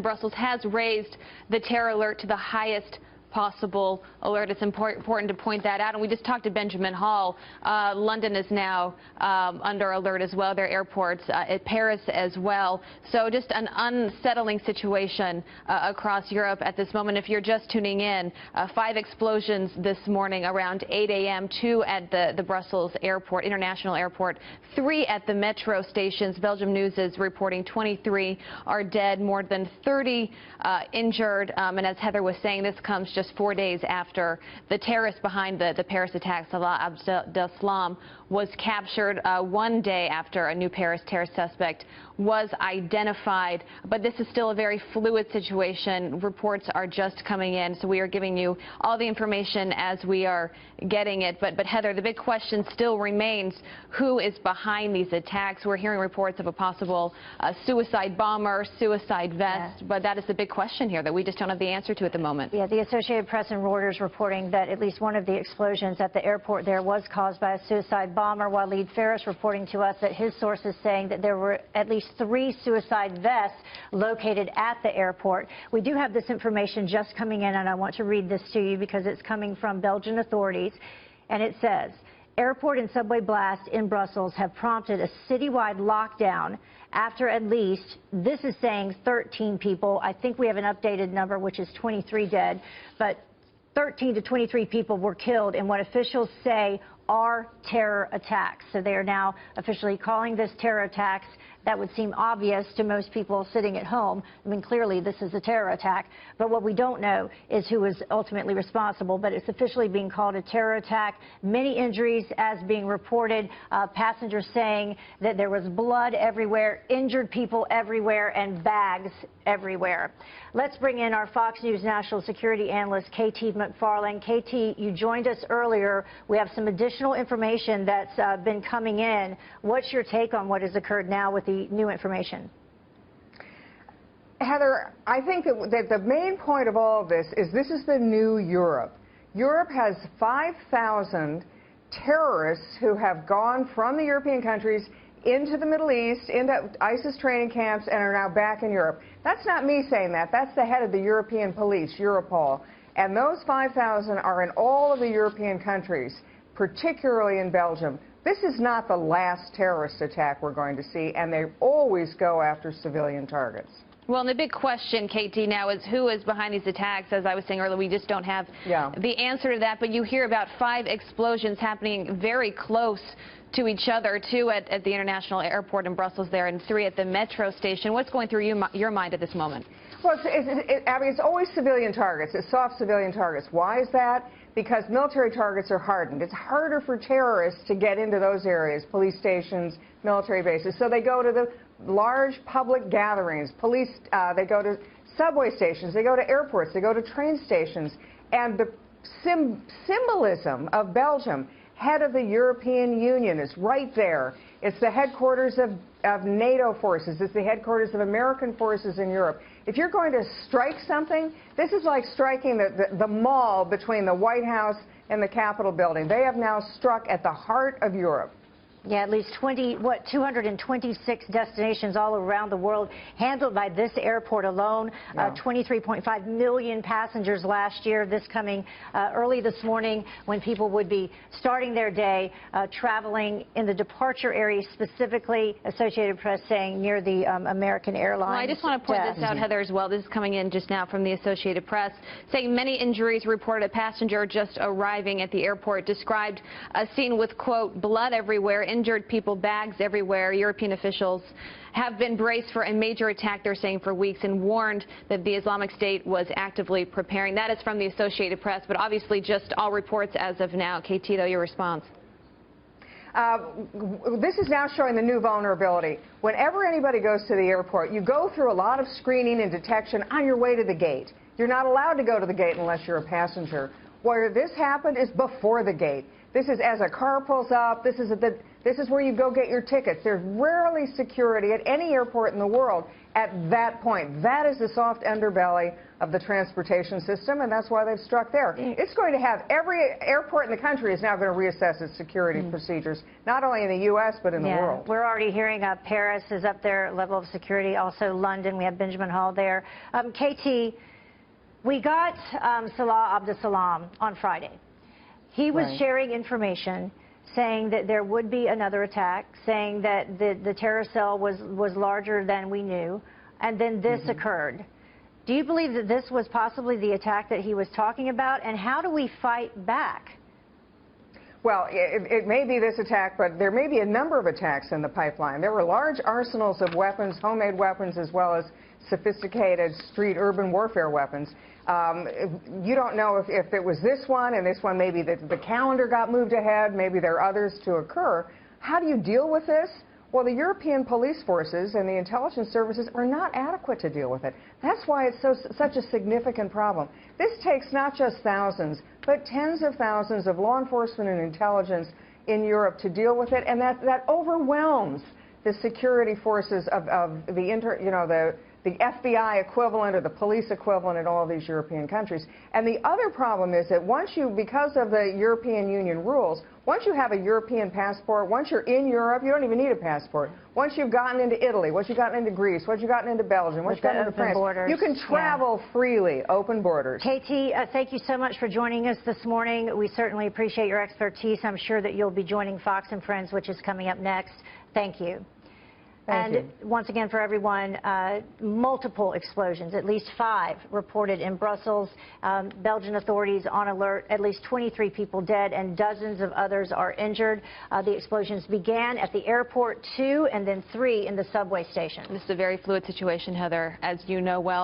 Brussels has raised the terror alert to the highest possible alert. It's important to point that out. And we just talked to Benjamin Hall. London is now under alert as well. Their airports at Paris as well. So just an unsettling situation across Europe at this moment. If you're just tuning in, 5 explosions this morning around 8 a.m. 2 at the Brussels airport, international airport, 3 at the metro stations. Belgium News is reporting 23 are dead, more than 30 injured. And as Heather was saying, this comes just 4 days after the terrorist behind the Paris attacks, Salah Abdeslam, was captured, 1 day after a new Paris terrorist suspect was identified. But this is still a very fluid situation. Reports are just coming in, so we are giving you all the information as we are getting it. But Heather, the big question still remains, who is behind these attacks? We're hearing reports of a possible suicide bomber, suicide vest, but that is the big question here that we just don't have the answer to at the moment. Yeah, the Associated Press and Reuters reporting that at least one of the explosions at the airport there was caused by a suicide bomber, while Lead Ferris reporting to us that his sources saying that there were at least 3 suicide vests located at the airport. We do have this information just coming in, and I want to read this to you because it's coming from Belgian authorities, and it says, airport and subway blasts in Brussels have prompted a citywide lockdown after at least, this is saying 13 people, I think we have an updated number, which is 23 dead, but 13 to 23 people were killed in what officials say are terror attacks. So they are now officially calling this terror attacks. That would seem obvious to most people sitting at home. I mean, clearly this is a terror attack. But what we don't know is who is ultimately responsible. But it's officially being called a terror attack. Many injuries as being reported. Passengers saying that there was blood everywhere, injured people everywhere, and bags everywhere. Let's bring in our Fox News national security analyst, KT McFarland. KT, you joined us earlier. We have some additional information that's been coming in. What's your take on what has occurred now with the new information? Heather, I think that the main point of all of this is the new Europe. Europe has 5,000 terrorists who have gone from the European countries into the Middle East, into ISIS training camps, and are now back in Europe. That's not me saying that. That's the head of the European police, Europol. And those 5,000 are in all of the European countries, particularly in Belgium. This is not the last terrorist attack we're going to see, and they always go after civilian targets. Well, and the big question, KT, now is who is behind these attacks. As I was saying earlier, we just don't have the answer to that. But you hear about 5 explosions happening very close to each other, 2 at the international airport in Brussels there, and 3 at the metro station. What's going through your mind at this moment? Well, Abby, it's always civilian targets. It's soft civilian targets. Why is that? Because military targets are hardened. It's harder for terrorists to get into those areas, police stations, military bases. So they go to the large public gatherings, they go to subway stations, they go to airports, they go to train stations. And the symbolism of Belgium, head of the European Union, is right there. It's the headquarters of NATO forces. It's the headquarters of American forces in Europe. If you're going to strike something, this is like striking the mall between the White House and the Capitol building. They have now struck at the heart of Europe. Yeah, at least 226 destinations all around the world handled by this airport alone. 23.5 million passengers last year. This coming early this morning when people would be starting their day traveling in the departure area, specifically Associated Press saying near the American Airlines. Well, I just want to point this out, Heather, as well. This is coming in just now from the Associated Press, saying many injuries reported. A passenger just arriving at the airport described a scene with, quote, blood everywhere, injured people, bags everywhere. European officials have been braced for a major attack, they're saying, for weeks, and warned that the Islamic State was actively preparing. That is from the Associated Press, but obviously just all reports as of now. KT, though, your response? This is now showing the new vulnerability. Whenever anybody goes to the airport, you go through a lot of screening and detection on your way to the gate. You're not allowed to go to the gate unless you're a passenger. Where this happened is before the gate. This is as a car pulls up. This is where you go get your tickets. There's rarely security at any airport in the world at that point. That is the soft underbelly of the transportation system, and that's why they've struck there. It's going to have every airport in the country is now going to reassess its security procedures, not only in the U.S. but in the world. We're already hearing Paris is up there, level of security. Also London, we have Benjamin Hall there. KT, we got Salah Abdeslam on Friday. He was sharing information saying that there would be another attack, saying that the terror cell was larger than we knew, and then this occurred. Do you believe that this was possibly the attack that he was talking about, and how do we fight back? Well, it may be this attack, but there may be a number of attacks in the pipeline. There were large arsenals of weapons, homemade weapons, as well as sophisticated street urban warfare weapons. You don't know if it was this one, and this one maybe the calendar got moved ahead, maybe there are others to occur. How do you deal with this? Well, the European police forces and the intelligence services are not adequate to deal with it. That's why it's such a significant problem. This takes not just thousands, but tens of thousands of law enforcement and intelligence in Europe to deal with it, and that overwhelms the security forces of the FBI equivalent or the police equivalent in all of these European countries. And the other problem is that because of the European Union rules, once you have a European passport, once you're in Europe, you don't even need a passport. Once you've gotten into Italy, once you've gotten into Greece, once you've gotten into Belgium, once you've gotten into France, you can travel freely, open borders. KT, thank you so much for joining us this morning. We certainly appreciate your expertise. I'm sure that you'll be joining Fox and Friends, which is coming up next. Thank you. And once again, for everyone, multiple explosions, at least 5 reported in Brussels. Belgian authorities on alert, at least 23 people dead and dozens of others are injured. The explosions began at the airport, 2 and then 3 in the subway station. This is a very fluid situation, Heather, as you know well.